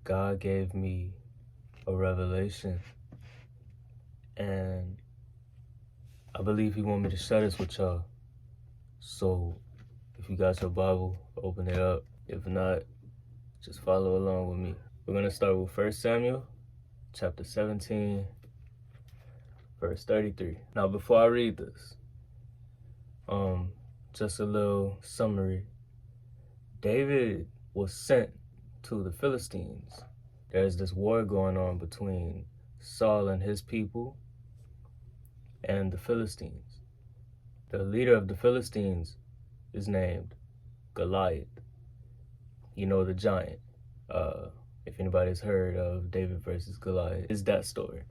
God gave me a revelation, and I believe He want me to share this with y'all. So, if you got your Bible, open it up. If not, just follow along with me. We're going to start with 1 Samuel chapter 17, verse 33. Now, before I read this, just a little summary. David was sent to the Philistines. There's this war going on between Saul and his people and the Philistines. The leader of the Philistines is named Goliath. You know, the giant. If anybody's heard of David versus Goliath, it's that story.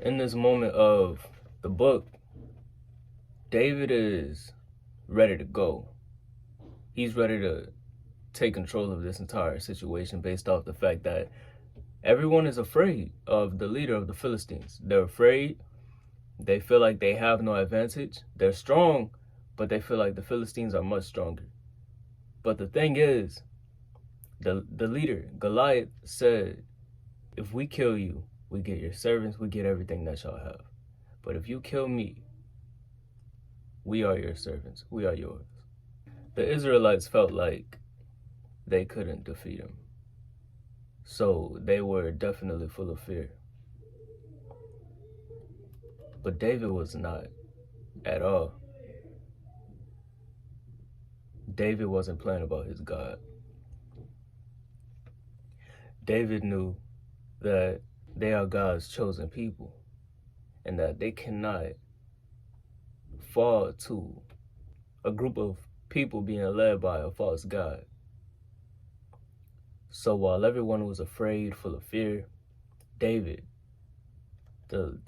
In this moment of the book, David is ready to go. He's ready to take control of this entire situation based off the fact that everyone is afraid of the leader of the Philistines. They're afraid. They feel like they have no advantage. They're strong, but they feel like the Philistines are much stronger. But the thing is, the leader, Goliath, said, if we kill you, we get your servants, we get everything that y'all have. But if you kill me, we are your servants, we are yours. The Israelites felt like they couldn't defeat him. So they were definitely full of fear. But David was not at all. David wasn't playing about his God. David knew that they are God's chosen people and that they cannot fall to a group of people being led by a false God. So while everyone was afraid, full of fear, David, the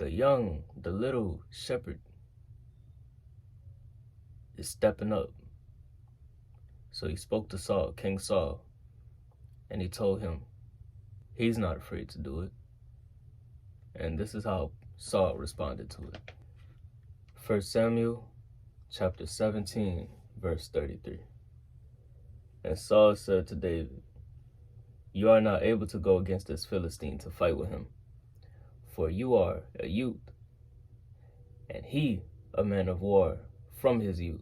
little shepherd, is stepping up. So he spoke to Saul, King Saul, and he told him he's not afraid to do it. And this is how Saul responded to it. 1 Samuel chapter 17, verse 33. And Saul said to David, you are not able to go against this Philistine to fight with him, for you are a youth, and he a man of war from his youth.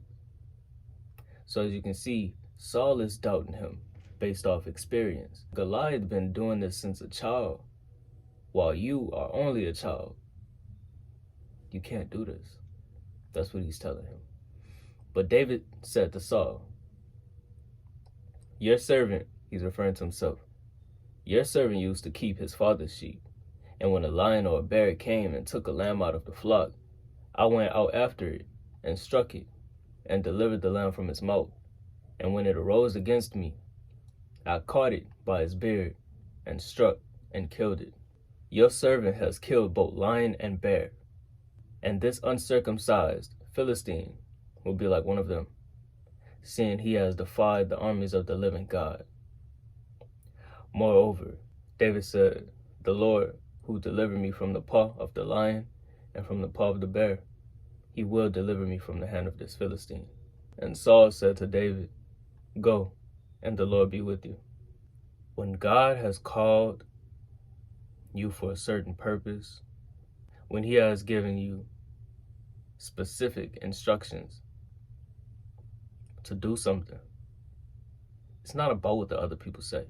So as you can see, Saul is doubting him based off experience. Goliath been doing this since a child, while you are only a child. You can't do this. That's what he's telling him. But David said to Saul, your servant, he's referring to himself, your servant used to keep his father's sheep, and when a lion or a bear came and took a lamb out of the flock, I went out after it and struck it and delivered the lamb from its mouth. And when it arose against me, I caught it by its beard and struck and killed it. Your servant has killed both lion and bear, and this uncircumcised Philistine will be like one of them, seeing he has defied the armies of the living God. Moreover, David said, the Lord who delivered me from the paw of the lion and from the paw of the bear, he will deliver me from the hand of this Philistine. And Saul said to David, go, and the Lord be with you. When God has called you for a certain purpose, when he has given you specific instructions to do something, it's not about what the other people say.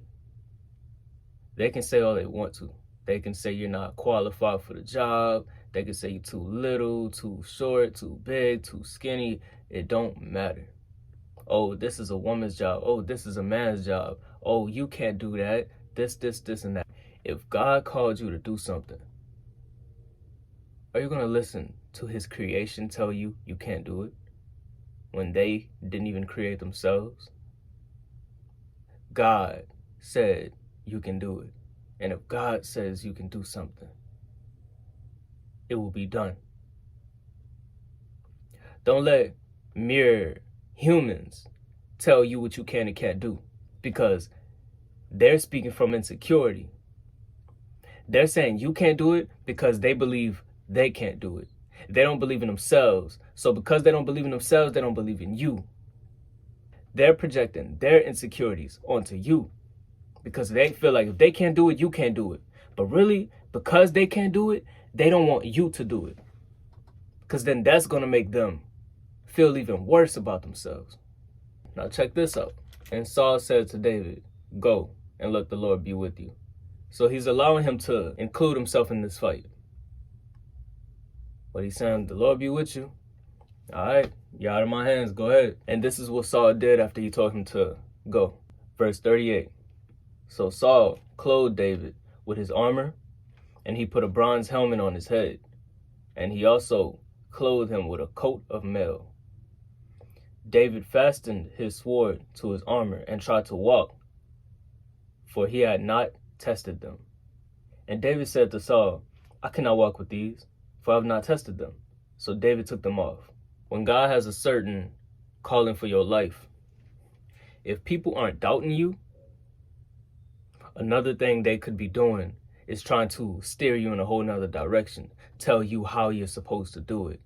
They can say all they want to. They can say you're not qualified for the job. They can say you're too little, too short, too big, too skinny. It don't matter. Oh, this is a woman's job. Oh, this is a man's job. Oh, you can't do that. This, and that. If God called you to do something, are you going to listen to his creation tell you you can't do it when they didn't even create themselves? God said you can do it. And if God says you can do something, it will be done. Don't let mere humans tell you what you can and can't do, because they're speaking from insecurity. They're saying you can't do it because they believe they can't do it. They don't believe in themselves. So because they don't believe in themselves, they don't believe in you. They're projecting their insecurities onto you because they feel like if they can't do it, you can't do it. But really, because they can't do it, they don't want you to do it, because then that's going to make them feel even worse about themselves. Now check this out. And Saul said to David, "Go, and let the Lord be with you." So he's allowing him to include himself in this fight. But he's saying, "The Lord be with you. All right, you're out of my hands. Go ahead." And this is what Saul did after he told him to go. Verse 38. So Saul clothed David with his armor, and he put a bronze helmet on his head. And he also clothed him with a coat of mail. David fastened his sword to his armor and tried to walk, for he had not tested them. And David said to Saul, "I cannot walk with these, for I have not tested them." So David took them off. When God has a certain calling for your life, if people aren't doubting you, another thing they could be doing is trying to steer you in a whole nother direction, tell you how you're supposed to do it.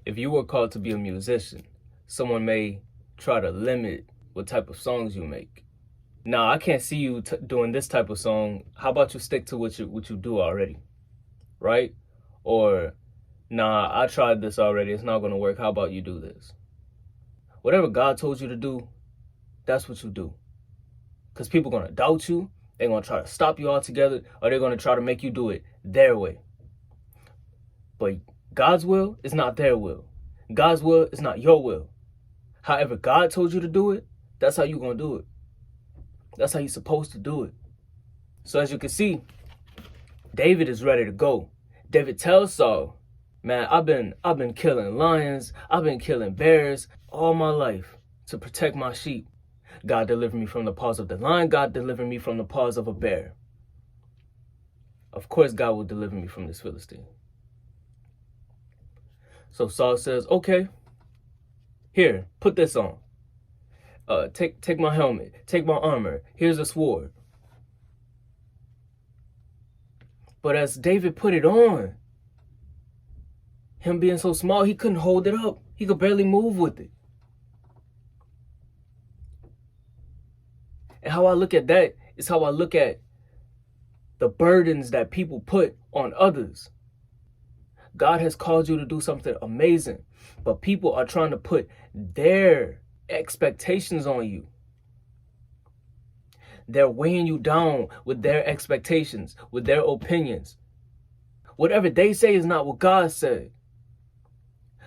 If you were called to be a musician, someone may try to limit what type of songs you make. Nah, I can't see you doing this type of song. How about you stick to what you do already, right? Or, nah, I tried this already. It's not going to work. How about you do this? Whatever God told you to do, that's what you do. Because people are going to doubt you. They're going to try to stop you altogether, or they're going to try to make you do it their way. But God's will is not their will. God's will is not your will. However God told you to do it, that's how you're going to do it. That's how you're supposed to do it. So as you can see, David is ready to go. David tells Saul, "Man, I've been killing lions, I've been killing bears all my life to protect my sheep. God delivered me from the paws of the lion. God delivered me from the paws of a bear. Of course God will deliver me from this Philistine." So Saul says, "Okay, here, put this on. Take my helmet, take my armor. Here's a sword." But as David put it on, him being so small, he couldn't hold it up. He could barely move with it. And how I look at that is how I look at the burdens that people put on others. God has called you to do something amazing, but people are trying to put their expectations on you. They're weighing you down with their expectations, with their opinions. Whatever they say is not what God said.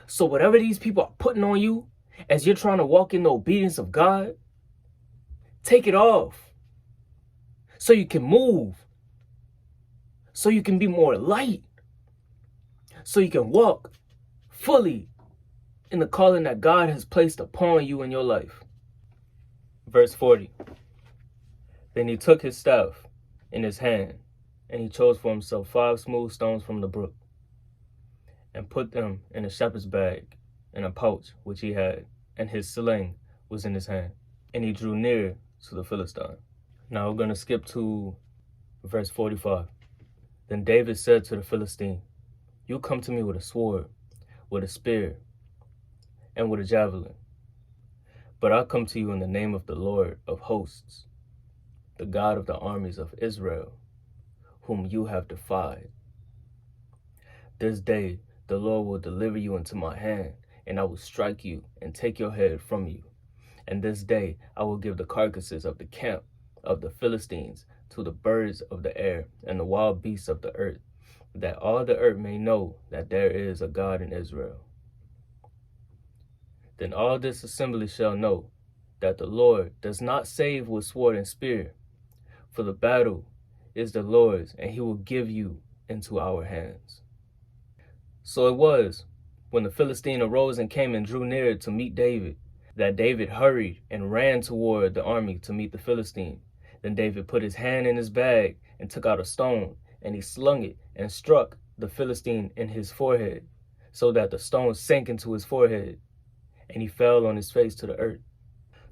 So whatever these people are putting on you as you're trying to walk in the obedience of God, take it off so you can move, so you can be more light, so you can walk fully in the calling that God has placed upon you in your life. Verse 40. Then he took his staff in his hand, and he chose for himself 5 smooth stones from the brook, and put them in a shepherd's bag in a pouch which he had, and his sling was in his hand. And he drew near to the Philistine. Now we're going to skip to verse 45. Then David said to the Philistine, "You come to me with a sword, with a spear, and with a javelin. But I come to you in the name of the Lord of hosts, the God of the armies of Israel, whom you have defied. This day the Lord will deliver you into my hand, and I will strike you and take your head from you. And this day I will give the carcasses of the camp of the Philistines to the birds of the air and the wild beasts of the earth, that all the earth may know that there is a God in Israel. Then all this assembly shall know that the Lord does not save with sword and spear, for the battle is the Lord's, and he will give you into our hands." So it was, when the Philistine arose and came and drew near to meet David, that David hurried and ran toward the army to meet the Philistine. Then David put his hand in his bag and took out a stone, and he slung it and struck the Philistine in his forehead, so that the stone sank into his forehead, and he fell on his face to the earth.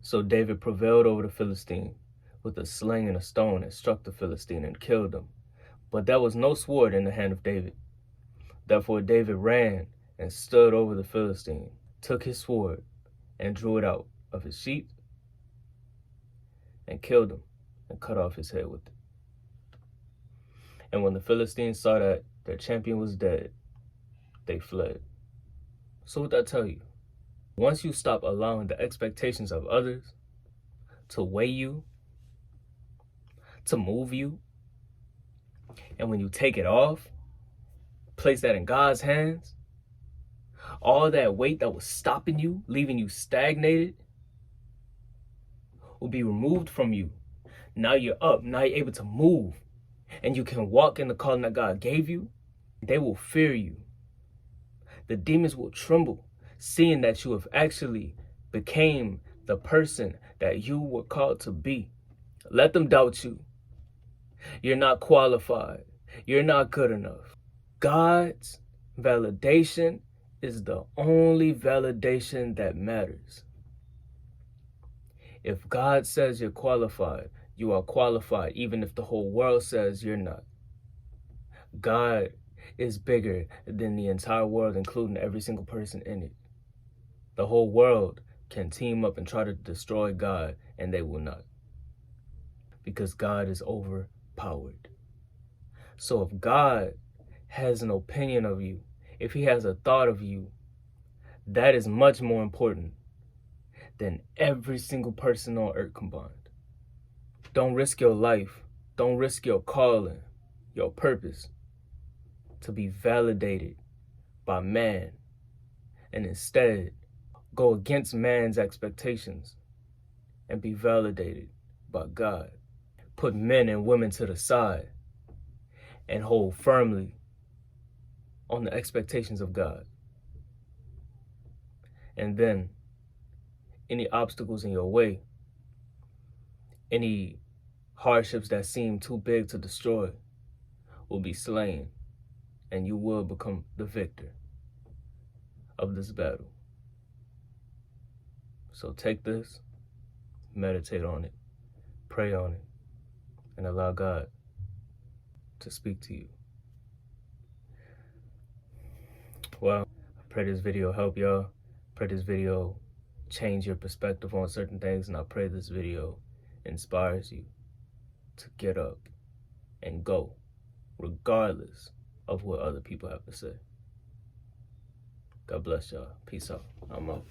So David prevailed over the Philistine with a sling and a stone, and struck the Philistine and killed him. But there was no sword in the hand of David. Therefore David ran and stood over the Philistine, took his sword, and drew it out of his sheath, and killed him. and cut off his head with it. And when the Philistines saw that their champion was dead, they fled. So what that tell you? Once you stop allowing the expectations of others to weigh you, to move you, and when you take it off, place that in God's hands, all that weight that was stopping you, leaving you stagnated, will be removed from you. Now you're up. Now you're able to move. And you can walk in the calling that God gave you. They will fear you. The demons will tremble, seeing that you have actually became the person that you were called to be. Let them doubt you. You're not qualified. You're not good enough. God's validation is the only validation that matters. If God says you're qualified, you are qualified, even if the whole world says you're not. God is bigger than the entire world, including every single person in it. The whole world can team up and try to destroy God, and they will not. Because God is overpowered. So if God has an opinion of you, if he has a thought of you, that is much more important than every single person on earth combined. Don't risk your life. Don't risk your calling, your purpose, to be validated by man. And instead, go against man's expectations and be validated by God. Put men and women to the side and hold firmly on the expectations of God. And then any obstacles in your way, any hardships that seem too big to destroy, will be slain, and you will become the victor of this battle. So take this, meditate on it, pray on it, and allow God to speak to you. Well, I pray this video help y'all. Pray this video change your perspective on certain things, and I pray this video inspires you to get up and go, regardless of what other people have to say. God bless y'all. Peace out. I'm out.